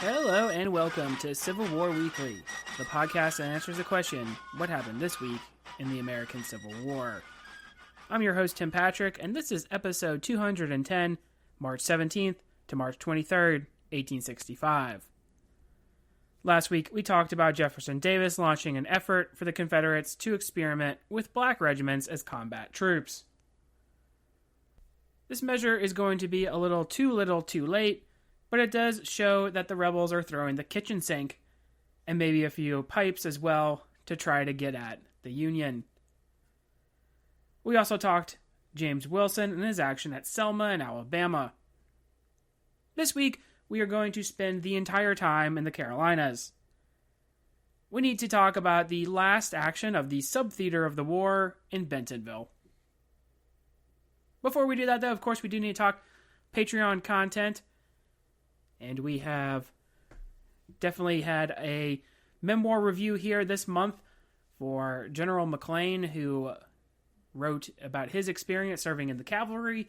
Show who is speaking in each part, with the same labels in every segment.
Speaker 1: Hello and welcome to Civil War Weekly, the podcast that answers the question, what happened this week in the American Civil War? I'm your host, Tim Patrick, and this is episode 210, March 17th to March 23rd, 1865. Last week, we talked about Jefferson Davis launching an effort for the Confederates to experiment with black regiments as combat troops. This measure is going to be a little too late, but it does show that the rebels are throwing the kitchen sink, and maybe a few pipes as well, to try to get at the Union. We also talked James Wilson and his action at Selma in Alabama. This week, we are going to spend the entire time in the Carolinas. We need to talk about the last action of the sub-theater of the war in Bentonville. Before we do that, though, of course, we do need to talk Patreon content. And we have definitely had a memoir review here this month for General McLean, who wrote about his experience serving in the cavalry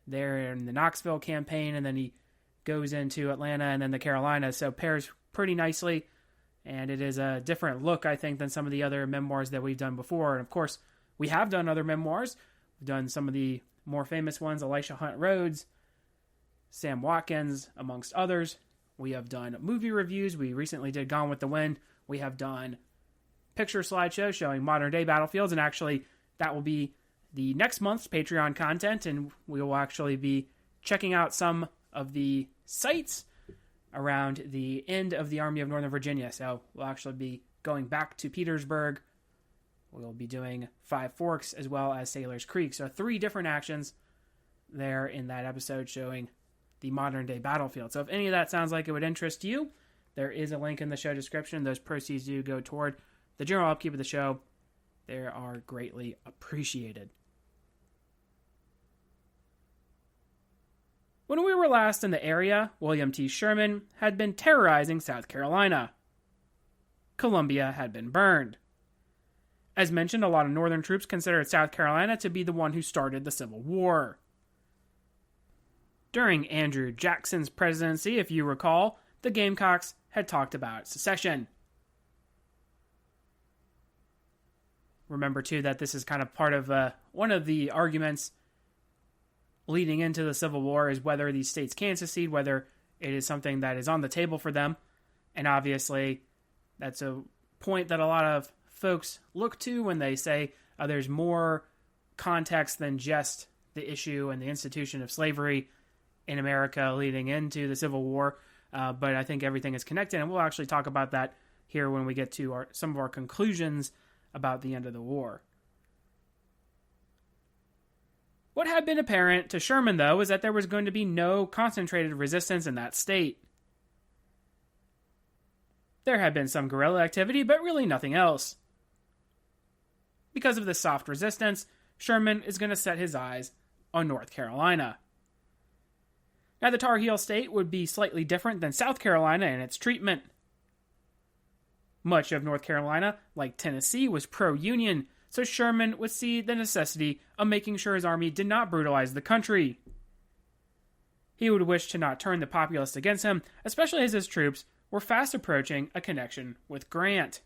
Speaker 1: there in the Knoxville campaign, and then he goes into Atlanta and then the Carolinas, so pairs pretty nicely, and it is a different look, I think, than some of the other memoirs that we've done before. And of course, we have done other memoirs. We've done some of the more famous ones, Elisha Hunt Rhodes, Sam Watkins, amongst others. We have done movie reviews. We recently did Gone with the Wind. We have done picture slideshows showing modern-day battlefields, and actually, that will be the next month's Patreon content, and we will actually be checking out some of the sites around the end of the Army of Northern Virginia. So we'll actually be going back to Petersburg. We'll be doing Five Forks as well as Sailor's Creek. So 3 different actions there in that episode showing the modern-day battlefield. So if any of that sounds like it would interest you, there is a link in the show description. Those proceeds do go toward the general upkeep of the show. They are greatly appreciated. When we were last in the area, William T. Sherman had been terrorizing South Carolina. Columbia had been burned. As mentioned, a lot of Northern troops considered South Carolina to be the one who started the Civil War. During Andrew Jackson's presidency, if you recall, the Gamecocks had talked about secession. Remember, too, that this is kind of part of one of the arguments leading into the Civil War is whether these states can secede, whether it is something that is on the table for them. And obviously, that's a point that a lot of folks look to when they say there's more context than just the issue and the institution of slavery in America leading into the Civil War. But I think everything is connected, and we'll actually talk about that here when we get to some of our conclusions about the end of the war. What had been apparent to Sherman, though, is that there was going to be no concentrated resistance in that state. There had been some guerrilla activity, but really nothing else. Because of this soft resistance, Sherman is going to set his eyes on North Carolina. Now, the Tar Heel State would be slightly different than South Carolina in its treatment. Much of North Carolina, like Tennessee, was pro-Union, so Sherman would see the necessity of making sure his army did not brutalize the country. He would wish to not turn the populace against him, especially as his troops were fast approaching a connection with Grant.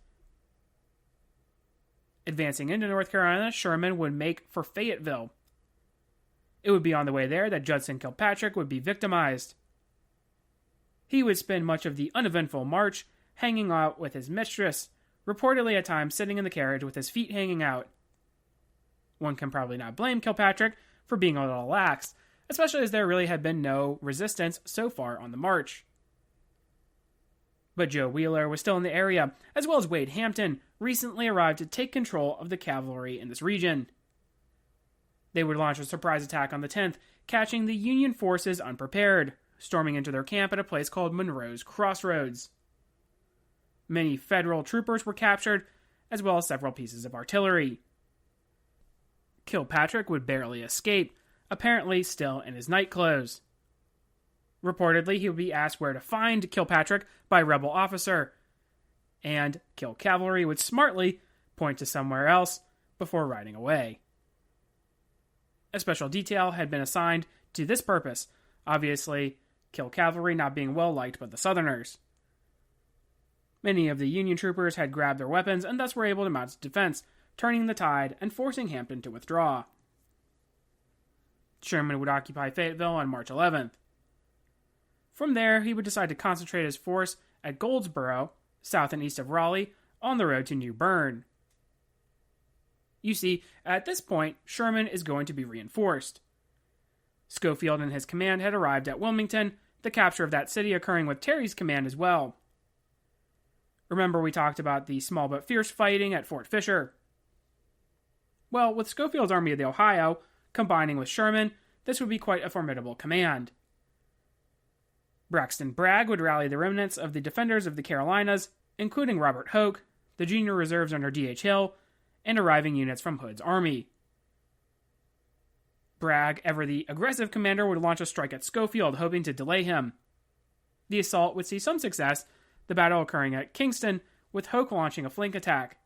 Speaker 1: Advancing into North Carolina, Sherman would make for Fayetteville. It would be on the way there that Judson Kilpatrick would be victimized. He would spend much of the uneventful march hanging out with his mistress, reportedly at times sitting in the carriage with his feet hanging out. One can probably not blame Kilpatrick for being a little lax, especially as there really had been no resistance so far on the march. But Joe Wheeler was still in the area, as well as Wade Hampton, recently arrived to take control of the cavalry in this region. They would launch a surprise attack on the 10th, catching the Union forces unprepared, storming into their camp at a place called Monroe's Crossroads. Many Federal troopers were captured, as well as several pieces of artillery. Kilpatrick would barely escape, apparently still in his nightclothes. Reportedly, he would be asked where to find Kilpatrick by a rebel officer, and Kill Cavalry would smartly point to somewhere else before riding away. A special detail had been assigned to this purpose. Obviously, kill cavalry not being well liked by the Southerners. Many of the Union troopers had grabbed their weapons and thus were able to mount defense, turning the tide and forcing Hampton to withdraw. Sherman would occupy Fayetteville on March 11th. From there, he would decide to concentrate his force at Goldsboro, south and east of Raleigh, on the road to New Bern. You see, at this point, Sherman is going to be reinforced. Schofield and his command had arrived at Wilmington, the capture of that city occurring with Terry's command as well. Remember we talked about the small but fierce fighting at Fort Fisher? Well, with Schofield's Army of the Ohio combining with Sherman, this would be quite a formidable command. Braxton Bragg would rally the remnants of the defenders of the Carolinas, including Robert Hoke, the junior reserves under D.H. Hill, and arriving units from Hood's army. Bragg, ever the aggressive commander, would launch a strike at Schofield, hoping to delay him. The assault would see some success, the battle occurring at Kingston, with Hoke launching a flank attack.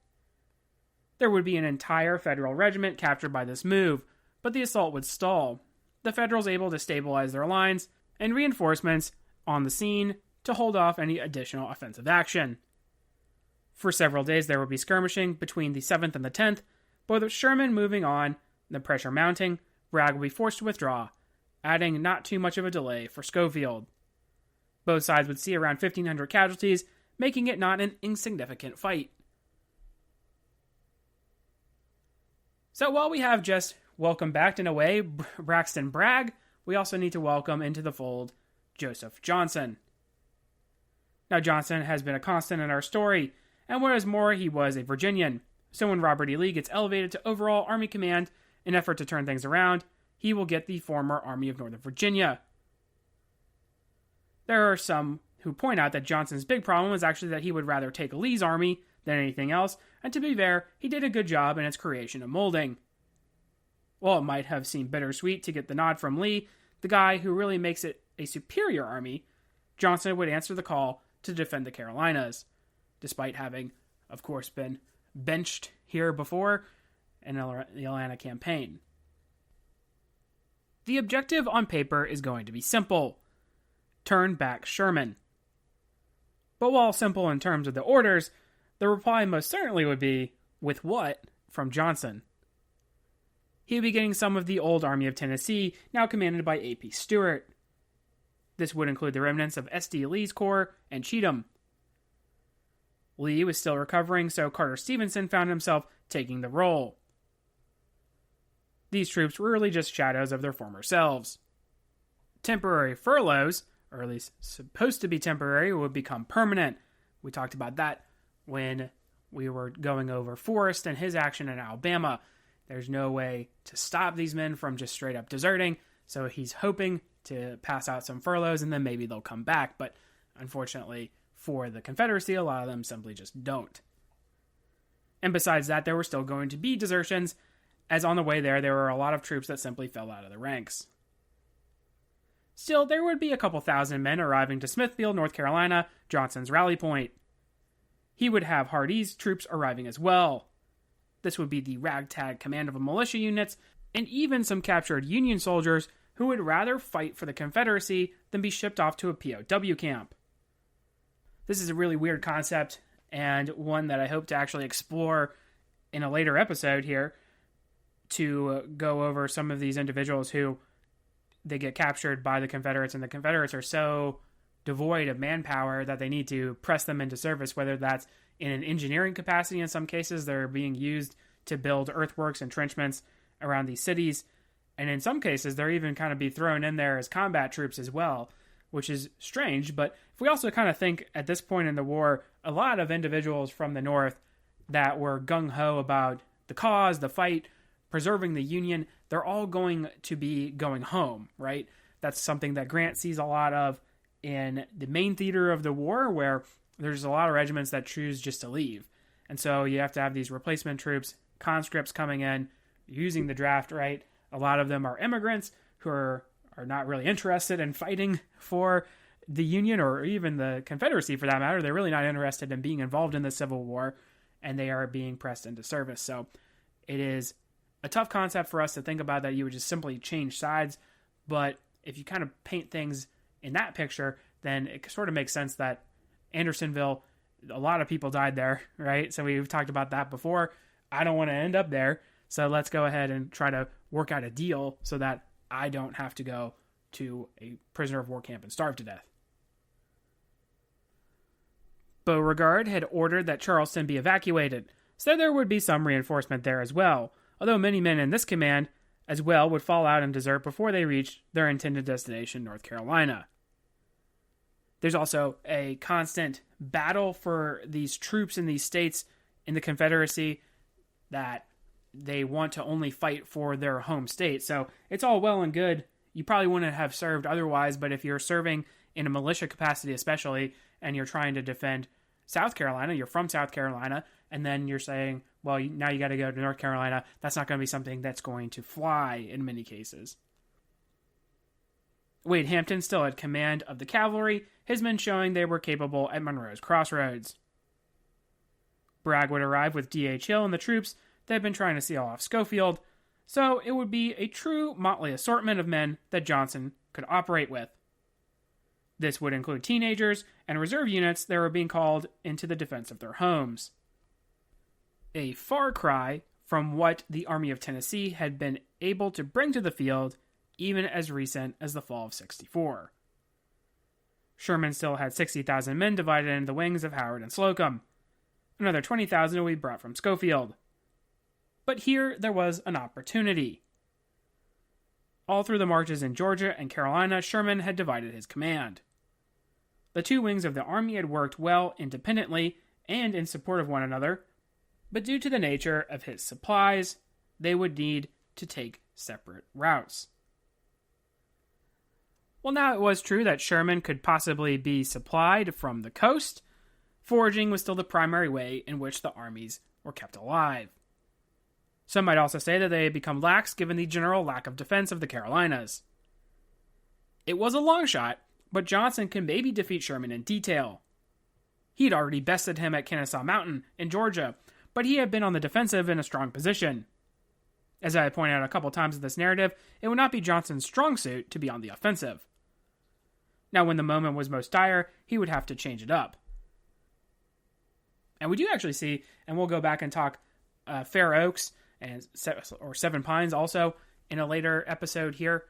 Speaker 1: There would be an entire Federal regiment captured by this move, but the assault would stall, the Federals able to stabilize their lines, and reinforcements on the scene to hold off any additional offensive action. For several days there would be skirmishing between the 7th and the 10th, but with Sherman moving on, the pressure mounting, Bragg would be forced to withdraw, adding not too much of a delay for Schofield. Both sides would see around 1,500 casualties, making it not an insignificant fight. So while we have just welcomed back in a way Braxton Bragg, we also need to welcome into the fold Joseph Johnson. Now Johnson has been a constant in our story, and what is more, he was a Virginian, so when Robert E. Lee gets elevated to overall Army command in an effort to turn things around, he will get the former Army of Northern Virginia. There are some who point out that Johnson's big problem is actually that he would rather take Lee's army than anything else, and to be fair, he did a good job in its creation and molding. While it might have seemed bittersweet to get the nod from Lee, the guy who really makes it a superior army, Johnson would answer the call to defend the Carolinas, despite having, of course, been benched here before in the Atlanta campaign. The objective on paper is going to be simple: turn back Sherman. But while simple in terms of the orders, the reply most certainly would be, with what, from Johnson. He would be getting some of the old Army of Tennessee, now commanded by A.P. Stewart. This would include the remnants of S.D. Lee's Corps and Cheatham. Lee was still recovering, so Carter Stevenson found himself taking the role. These troops were really just shadows of their former selves. Temporary furloughs, or at least supposed to be temporary, would become permanent. We talked about that when we were going over Forrest and his action in Alabama. There's no way to stop these men from just straight up deserting, so he's hoping to pass out some furloughs and then maybe they'll come back, but unfortunately for the Confederacy, a lot of them simply just don't. And besides that, there were still going to be desertions, as on the way there were a lot of troops that simply fell out of the ranks. Still, there would be a couple thousand men arriving to Smithfield, North Carolina, Johnson's rally point. He would have Hardee's troops arriving as well. This would be the ragtag command of militia units, and even some captured Union soldiers who would rather fight for the Confederacy than be shipped off to a POW camp. This is a really weird concept, and one that I hope to actually explore in a later episode here, to go over some of these individuals who they get captured by the Confederates, and the Confederates are so devoid of manpower that they need to press them into service, whether that's in an engineering capacity. In some cases, they're being used to build earthworks, entrenchments around these cities, and in some cases, they're even kind of be thrown in there as combat troops as well, which is strange. But if we also kind of think at this point in the war, a lot of individuals from the North that were gung-ho about the cause, the fight, preserving the Union, they're all going to be going home, right? That's something that Grant sees a lot of in the main theater of the war, where there's a lot of regiments that choose just to leave. And so you have to have these replacement troops, conscripts coming in, using the draft, right? A lot of them are immigrants who are not really interested in fighting for the Union or even the Confederacy for that matter. They're really not interested in being involved in the Civil War, and they are being pressed into service. So it is a tough concept for us to think about that you would just simply change sides, but if you kind of paint things in that picture, then it sort of makes sense that Andersonville, a lot of people died there, right? So we've talked about that before. I don't want to end up there. So let's go ahead and try to work out a deal so that I don't have to go to a prisoner of war camp and starve to death. Beauregard had ordered that Charleston be evacuated, so there would be some reinforcement there as well, although many men in this command as well would fall out and desert before they reached their intended destination, North Carolina. There's also a constant battle for these troops in these states in the Confederacy that they want to only fight for their home state. So it's all well and good. You probably wouldn't have served otherwise, but if you're serving in a militia capacity especially, and you're trying to defend South Carolina, you're from South Carolina, and then you're saying, well, now you got to go to North Carolina, that's not going to be something that's going to fly in many cases. Wade Hampton still had command of the cavalry, his men showing they were capable at Monroe's Crossroads. Bragg would arrive with D.H. Hill and the troops that had been trying to seal off Schofield, so it would be a true motley assortment of men that Johnson could operate with. This would include teenagers and reserve units that were being called into the defense of their homes. A far cry from what the Army of Tennessee had been able to bring to the field even as recent as the fall of '64. Sherman still had 60,000 men divided into the wings of Howard and Slocum. Another 20,000 would be brought from Schofield. But here there was an opportunity. All through the marches in Georgia and Carolina, Sherman had divided his command. The two wings of the army had worked well independently and in support of one another, but due to the nature of his supplies, they would need to take separate routes. Well, now it was true that Sherman could possibly be supplied from the coast. Foraging was still the primary way in which the armies were kept alive. Some might also say that they had become lax given the general lack of defense of the Carolinas. It was a long shot, but Johnson could maybe defeat Sherman in detail. He had already bested him at Kennesaw Mountain in Georgia, but he had been on the defensive in a strong position. As I had pointed out a couple times in this narrative, it would not be Johnson's strong suit to be on the offensive. Now, when the moment was most dire, he would have to change it up. And we do actually see, and we'll go back and talk Fair Oaks or Seven Pines also in a later episode here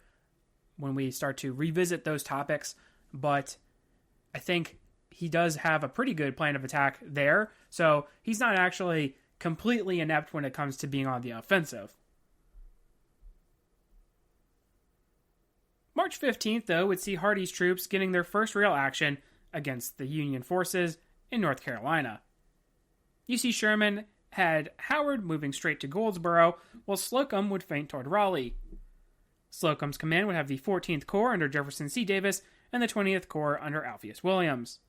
Speaker 1: when we start to revisit those topics. But I think he does have a pretty good plan of attack there. So he's not actually completely inept when it comes to being on the offensive. March 15th, though, would see Hardee's troops getting their first real action against the Union forces in North Carolina. You see Sherman had Howard moving straight to Goldsboro, while Slocum would feint toward Raleigh. Slocum's command would have the 14th Corps under Jefferson C. Davis and the 20th Corps under Alpheus Williams.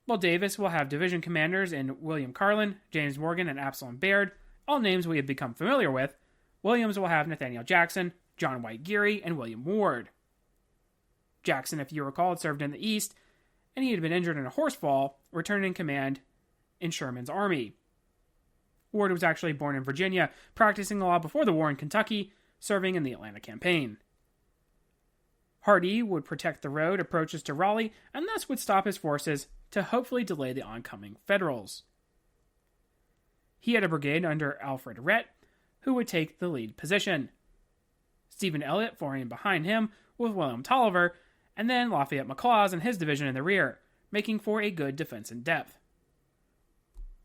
Speaker 1: While Davis will have division commanders in William Carlin, James Morgan, and Absalom Baird, all names we have become familiar with, Williams will have Nathaniel Jackson, John White Geary, and William Ward. Jackson, if you recall, had served in the East, and he had been injured in a horse fall, returning in command in Sherman's army. Ward was actually born in Virginia, practicing law before the war in Kentucky, serving in the Atlanta campaign. Hardee would protect the road approaches to Raleigh, and thus would stop his forces to hopefully delay the oncoming Federals. He had a brigade under Alfred Rhett, who would take the lead position. Stephen Elliott forming behind him with William Tolliver, and then Lafayette McLaws and his division in the rear, making for a good defense in depth.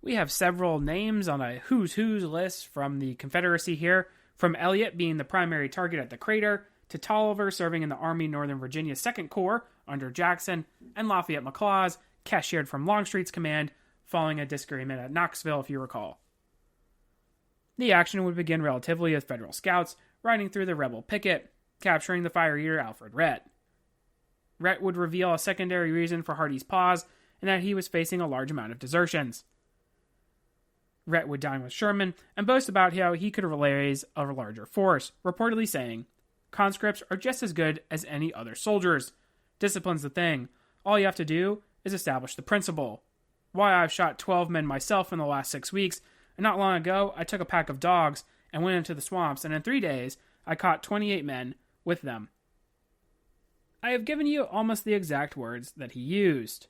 Speaker 1: We have several names on a who's who's list from the Confederacy here, from Elliott being the primary target at the crater, to Tolliver serving in the Army Northern Virginia 2nd Corps under Jackson, and Lafayette McLaws, cashiered from Longstreet's command, following a disagreement at Knoxville, if you recall. The action would begin relatively with Federal scouts riding through the rebel picket, capturing the fire eater Alfred Rhett. Rhett would reveal a secondary reason for Hardee's pause, and that he was facing a large amount of desertions. Rhett would dine with Sherman and boast about how he could raise a larger force, reportedly saying, "Conscripts are just as good as any other soldiers. Discipline's the thing. All you have to do is establish the principle. Why, I've shot 12 men myself in the last 6 weeks, and not long ago I took a pack of dogs and went into the swamps, and in 3 days I caught 28 men with them." I have given you almost the exact words that he used.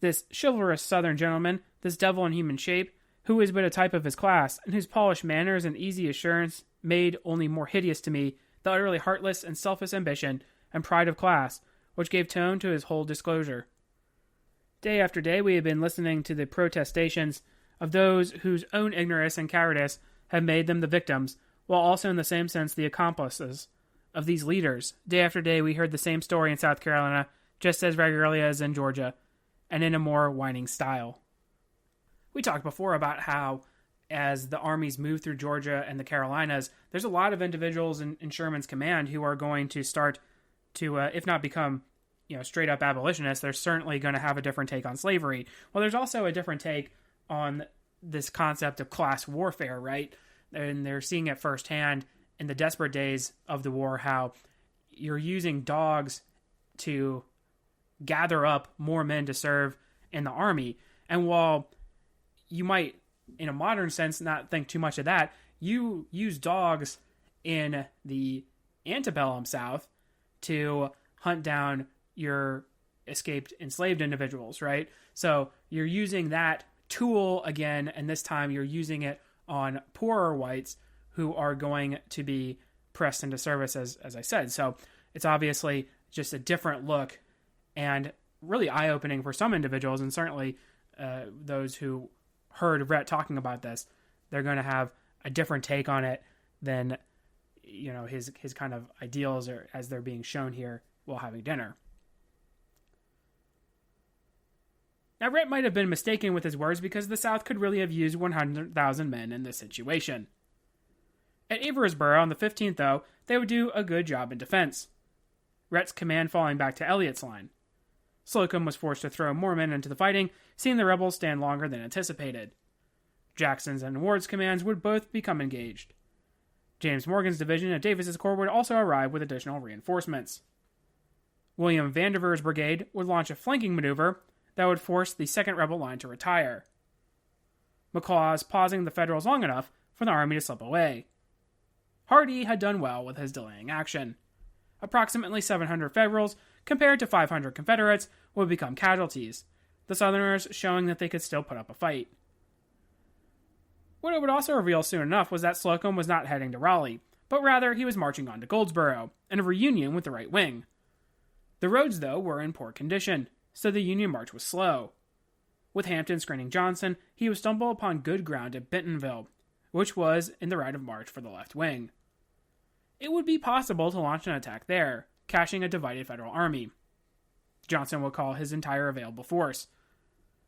Speaker 1: This chivalrous southern gentleman, this devil in human shape, who is but a type of his class, and whose polished manners and easy assurance made only more hideous to me the utterly heartless and selfish ambition and pride of class which gave tone to his whole disclosure. Day after day we have been listening to the protestations of those whose own ignorance and cowardice have made them the victims, while also in the same sense the accomplices of these leaders. Day after day we heard the same story in South Carolina, just as regularly as in Georgia, and in a more whining style. We talked before about how, as the armies move through Georgia and the Carolinas, there's a lot of individuals in Sherman's command who are going to start to, if not become, straight up abolitionists, they're certainly going to have a different take on slavery. Well, there's also a different take on this concept of class warfare, right? And they're seeing it firsthand in the desperate days of the war, how you're using dogs to gather up more men to serve in the army. And while you might, in a modern sense, not think too much of that, you use dogs in the antebellum South to hunt down your escaped enslaved individuals, right? So you're using that tool again, and this time you're using it on poorer whites who are going to be pressed into service, as I said. So it's obviously just a different look and really eye-opening for some individuals, and certainly those who heard Rhett talking about this, they're going to have a different take on it than his kind of ideals or as they're being shown here while having dinner. Now, Rhett might have been mistaken with his words because the South could really have used 100,000 men in this situation. At Averasboro on the 15th, though, they would do a good job in defense, Rhett's command falling back to Elliott's line. Slocum was forced to throw more men into the fighting, seeing the rebels stand longer than anticipated. Jackson's and Ward's commands would both become engaged. James Morgan's division at Davis's corps would also arrive with additional reinforcements. William Vandiver's brigade would launch a flanking maneuver that would force the second rebel line to retire. McLaws pausing the Federals long enough for the army to slip away. Hardee had done well with his delaying action. Approximately 700 Federals, compared to 500 Confederates, would become casualties, the Southerners showing that they could still put up a fight. What it would also reveal soon enough was that Slocum was not heading to Raleigh, but rather he was marching on to Goldsboro, and a reunion with the right wing. The roads, though, were in poor condition, so the Union march was slow. With Hampton screening Johnson, he would stumble upon good ground at Bentonville, which was in the right of march for the left wing. It would be possible to launch an attack there, cashing a divided Federal army. Johnson would call his entire available force.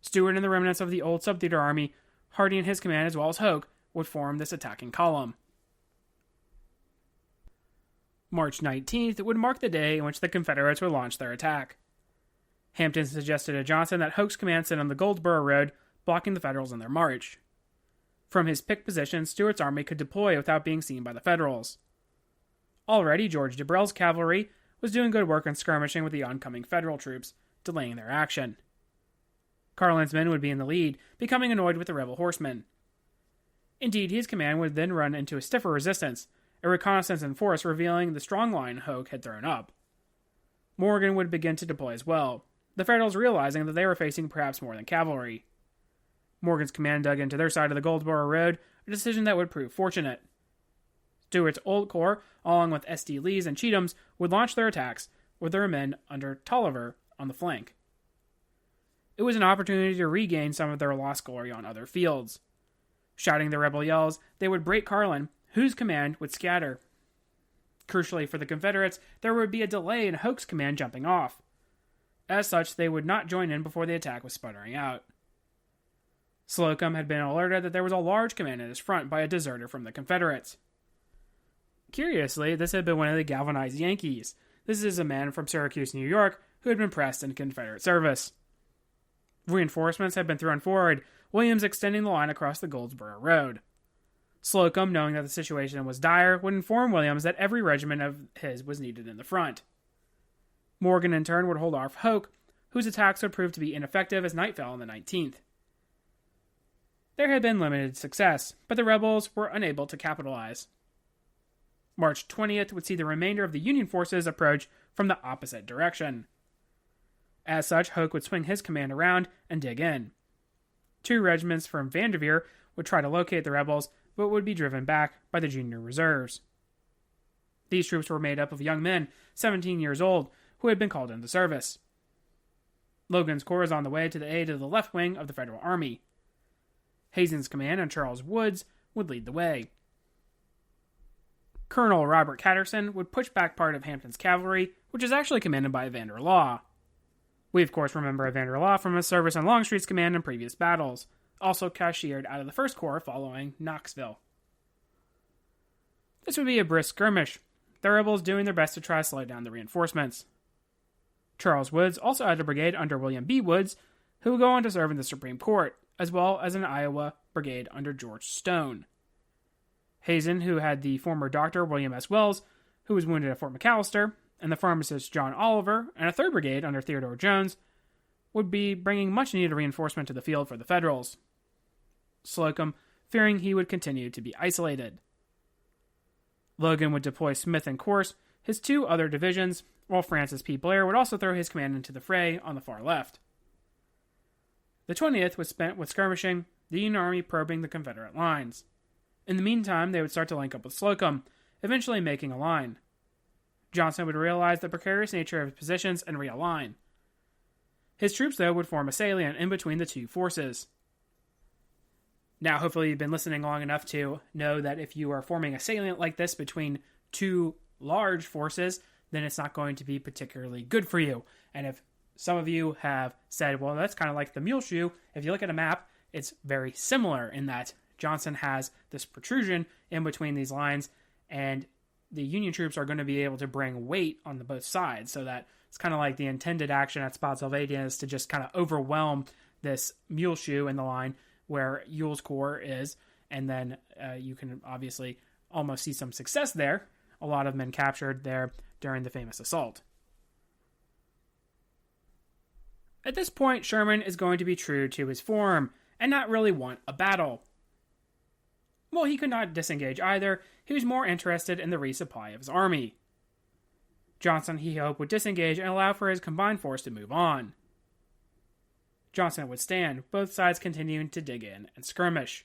Speaker 1: Stewart and the remnants of the old Sub-Theater Army, Hardee and his command as well as Hoke, would form this attacking column. March 19th would mark the day in which the Confederates would launch their attack. Hampton suggested to Johnson that Hoke's command sit on the Goldsboro Road, blocking the Federals in their march. From his picked position, Stewart's army could deploy without being seen by the Federals. Already, George Debrell's cavalry was doing good work in skirmishing with the oncoming Federal troops, delaying their action. Carlin's men would be in the lead, becoming annoyed with the rebel horsemen. Indeed, his command would then run into a stiffer resistance, a reconnaissance in force revealing the strong line Hoke had thrown up. Morgan would begin to deploy as well, the Federals realizing that they were facing perhaps more than cavalry. Morgan's command dug into their side of the Goldsboro Road, a decision that would prove fortunate. Stewart's Old Corps, along with S.D. Lee's and Cheatham's, would launch their attacks, with their men under Tolliver on the flank. It was an opportunity to regain some of their lost glory on other fields. Shouting their rebel yells, they would break Carlin, whose command would scatter. Crucially for the Confederates, there would be a delay in Hoke's command jumping off. As such, they would not join in before the attack was sputtering out. Slocum had been alerted that there was a large command in his front by a deserter from the Confederates. Curiously, this had been one of the galvanized Yankees. This is a man from Syracuse, New York, who had been pressed in Confederate service. Reinforcements had been thrown forward, Williams extending the line across the Goldsboro Road. Slocum, knowing that the situation was dire, would inform Williams that every regiment of his was needed in the front. Morgan, in turn, would hold off Hoke, whose attacks would prove to be ineffective as night fell on the 19th. There had been limited success, but the rebels were unable to capitalize. March 20th would see the remainder of the Union forces approach from the opposite direction. As such, Hoke would swing his command around and dig in. 2 regiments from Vanderveer would try to locate the rebels, but would be driven back by the junior reserves. These troops were made up of young men, 17 years old, who had been called into service. Logan's corps is on the way to the aid of the left wing of the Federal Army. Hazen's command and Charles Wood's would lead the way. Colonel Robert Catterson would push back part of Hampton's cavalry, which is actually commanded by Evander Law. We, of course, remember Evander Law from his service on Longstreet's command in previous battles, also cashiered out of the 1st Corps following Knoxville. This would be a brisk skirmish, the rebels doing their best to try to slow down the reinforcements. Charles Woods also had a brigade under William B. Woods, who would go on to serve in the Supreme Court, as well as an Iowa brigade under George Stone. Hazen, who had the former Dr. William S. Wells, who was wounded at Fort McAllister, and the pharmacist John Oliver, and a 3rd brigade under Theodore Jones, would be bringing much-needed reinforcement to the field for the Federals. Slocum, fearing he would continue to be isolated. Logan would deploy Smith and Corse, his 2 other divisions, while Francis P. Blair would also throw his command into the fray on the far left. The 20th was spent with skirmishing, the Union Army probing the Confederate lines. In the meantime, they would start to link up with Slocum, eventually making a line. Johnson would realize the precarious nature of his positions and realign. His troops, though, would form a salient in between the 2 forces. Now, hopefully you've been listening long enough to know that if you are forming a salient like this between 2 large forces, then it's not going to be particularly good for you. And if some of you have said, well, that's kind of like the mule shoe, if you look at a map, it's very similar in that Johnson has this protrusion in between these lines, and the Union troops are going to be able to bring weight on the both sides, so that it's kind of like the intended action at Spotsylvania is to just kind of overwhelm this mule shoe in the line where Ewell's corps is, and then you can obviously almost see some success there. A lot of men captured there during the famous assault. At this point, Sherman is going to be true to his form and not really want a battle. Well, he could not disengage either. He was more interested in the resupply of his army. Johnson, he hoped, would disengage and allow for his combined force to move on. Johnson would stand, both sides continuing to dig in and skirmish.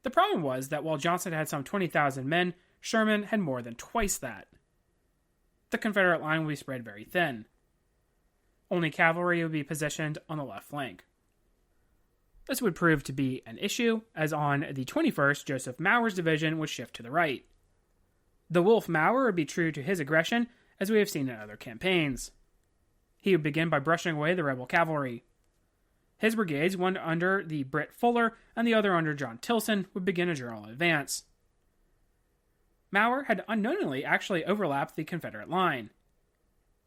Speaker 1: The problem was that while Johnson had some 20,000 men, Sherman had more than twice that. The Confederate line would be spread very thin. Only cavalry would be positioned on the left flank. This would prove to be an issue, as on the 21st, Joseph Mower's division would shift to the right. The Wolf Mower would be true to his aggression, as we have seen in other campaigns. He would begin by brushing away the rebel cavalry. His brigades, one under the Britt Fuller and the other under John Tilson, would begin a general advance. Mower had unknowingly actually overlapped the Confederate line.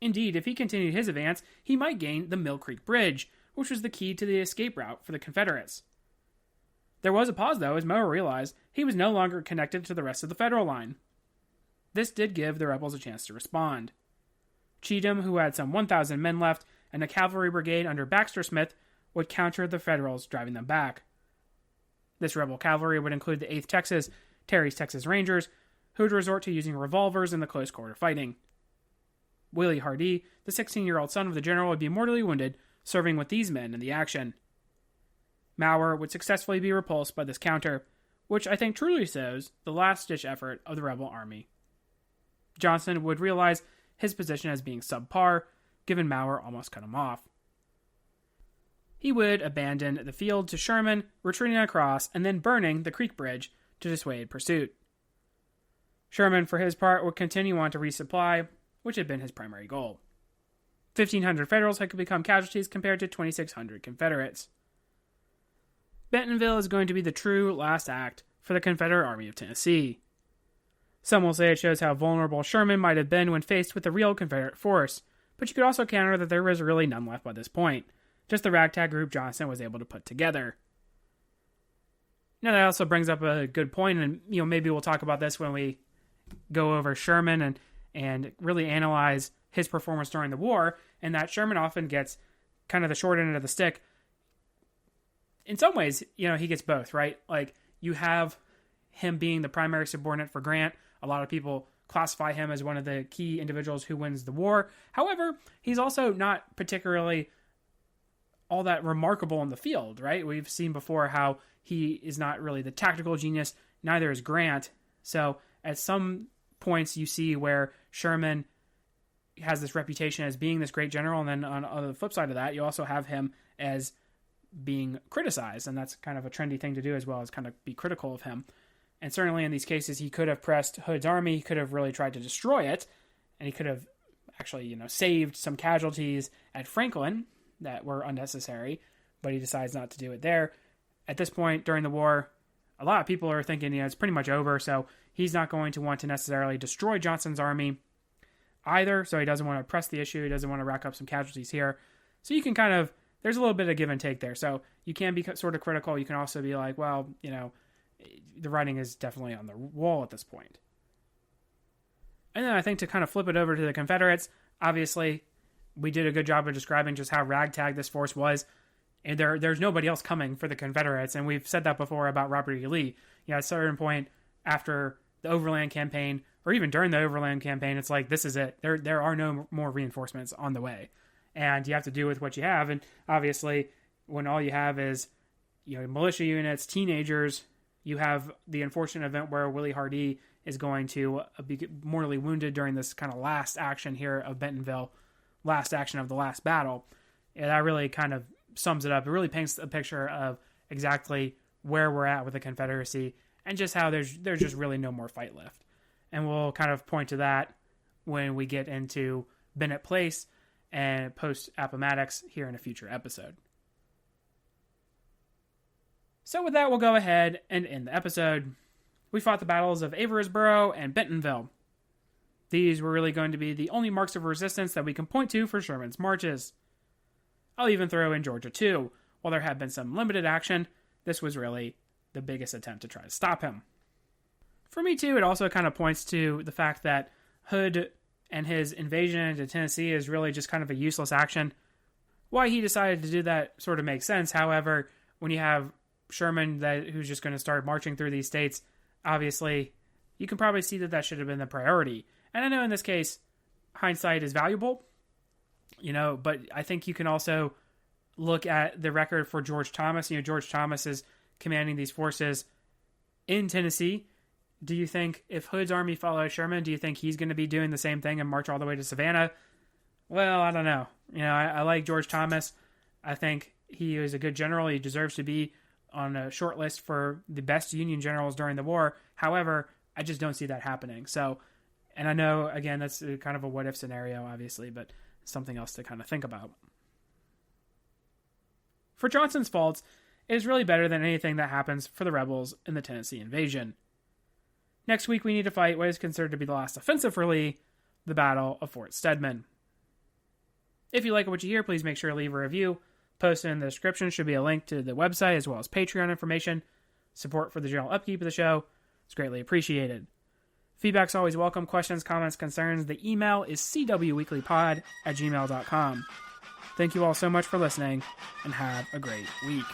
Speaker 1: Indeed, if he continued his advance, he might gain the Mill Creek Bridge, which was the key to the escape route for the Confederates. There was a pause, though, as Mower realized he was no longer connected to the rest of the Federal line. This did give the rebels a chance to respond. Cheatham, who had some 1,000 men left, and a cavalry brigade under Baxter Smith would counter the Federals, driving them back. This rebel cavalry would include the 8th Texas, Terry's Texas Rangers, who would resort to using revolvers in the close quarter fighting. Willie Hardee, the 16-year-old son of the general, would be mortally wounded, serving with these men in the action. Mower would successfully be repulsed by this counter, which I think truly shows the last-ditch effort of the rebel army. Johnson would realize his position as being subpar, given Mower almost cut him off. He would abandon the field to Sherman, retreating across and then burning the Creek Bridge to dissuade pursuit. Sherman, for his part, would continue on to resupply, which had been his primary goal. 1,500 Federals had become casualties compared to 2,600 Confederates. Bentonville is going to be the true last act for the Confederate Army of Tennessee. Some will say it shows how vulnerable Sherman might have been when faced with the real Confederate force, but you could also counter that there was really none left by this point, just the ragtag group Johnson was able to put together. Now that also brings up a good point, and maybe we'll talk about this when we go over Sherman and really analyze his performance during the war, and that Sherman often gets kind of the short end of the stick. In some ways, he gets both, right? Like, you have him being the primary subordinate for Grant. A lot of people classify him as one of the key individuals who wins the war. However, he's also not particularly all that remarkable in the field, right? We've seen before how he is not really the tactical genius, neither is Grant. So at some points you see where Sherman has this reputation as being this great general, and then on the flip side of that, you also have him as being criticized, and that's kind of a trendy thing to do as well, as kind of be critical of him. And certainly in these cases, he could have pressed Hood's army, he could have really tried to destroy it, and he could have actually, saved some casualties at Franklin that were unnecessary, but he decides not to do it there. At this point during the war, a lot of people are thinking, it's pretty much over, so he's not going to want to necessarily destroy Johnston's army either, so he doesn't want to press the issue, he doesn't want to rack up some casualties here. So you can there's a little bit of give and take there. So you can be sort of critical. You can also be like, well, the writing is definitely on the wall at this point. And then I think to kind of flip it over to the Confederates, obviously we did a good job of describing just how ragtag this force was. And there's nobody else coming for the Confederates. And we've said that before about Robert E. Lee. At a certain point after the Overland Campaign, or even during the Overland Campaign, it's like, this is it. There are no more reinforcements on the way. And you have to do with what you have. And obviously, when all you have is, militia units, teenagers, you have the unfortunate event where Willie Hardee is going to be mortally wounded during this kind of last action here of Bentonville, last action of the last battle. And that really kind of sums it up. It really paints a picture of exactly where we're at with the Confederacy and just how there's just really no more fight left. And we'll kind of point to that when we get into Bennett Place and post Appomattox here in a future episode. So with that, we'll go ahead and end the episode. We fought the battles of Averasboro and Bentonville. These were really going to be the only marks of resistance that we can point to for Sherman's marches. I'll even throw in Georgia too. While there had been some limited action, this was really the biggest attempt to try to stop him. For me too, it also kind of points to the fact that Hood and his invasion into Tennessee is really just kind of a useless action. Why he decided to do that sort of makes sense. However, when you have Sherman who's just going to start marching through these states, obviously, you can probably see that should have been the priority. And I know in this case, hindsight is valuable, but I think you can also look at the record for George Thomas. George Thomas is commanding these forces in Tennessee. Do you think if Hood's army follows Sherman, do you think he's going to be doing the same thing and march all the way to Savannah? Well, I don't know. I like George Thomas. I think he is a good general. He deserves to be on a short list for the best Union generals during the war. However, I just don't see that happening. So, and I know, again, that's kind of a what-if scenario, obviously, but something else to kind of think about. For Johnston's faults, it is really better than anything that happens for the rebels in the Tennessee invasion. Next week, we need to fight what is considered to be the last offensive for Lee, the Battle of Fort Stedman. If you like what you hear, please make sure to leave a review. Posted in the description should be a link to the website as well as Patreon information. Support for the general upkeep of the show is greatly appreciated. Feedback's always welcome. Questions, comments, concerns. The email is cwweeklypod @gmail.com. Thank you all so much for listening, and have a great week.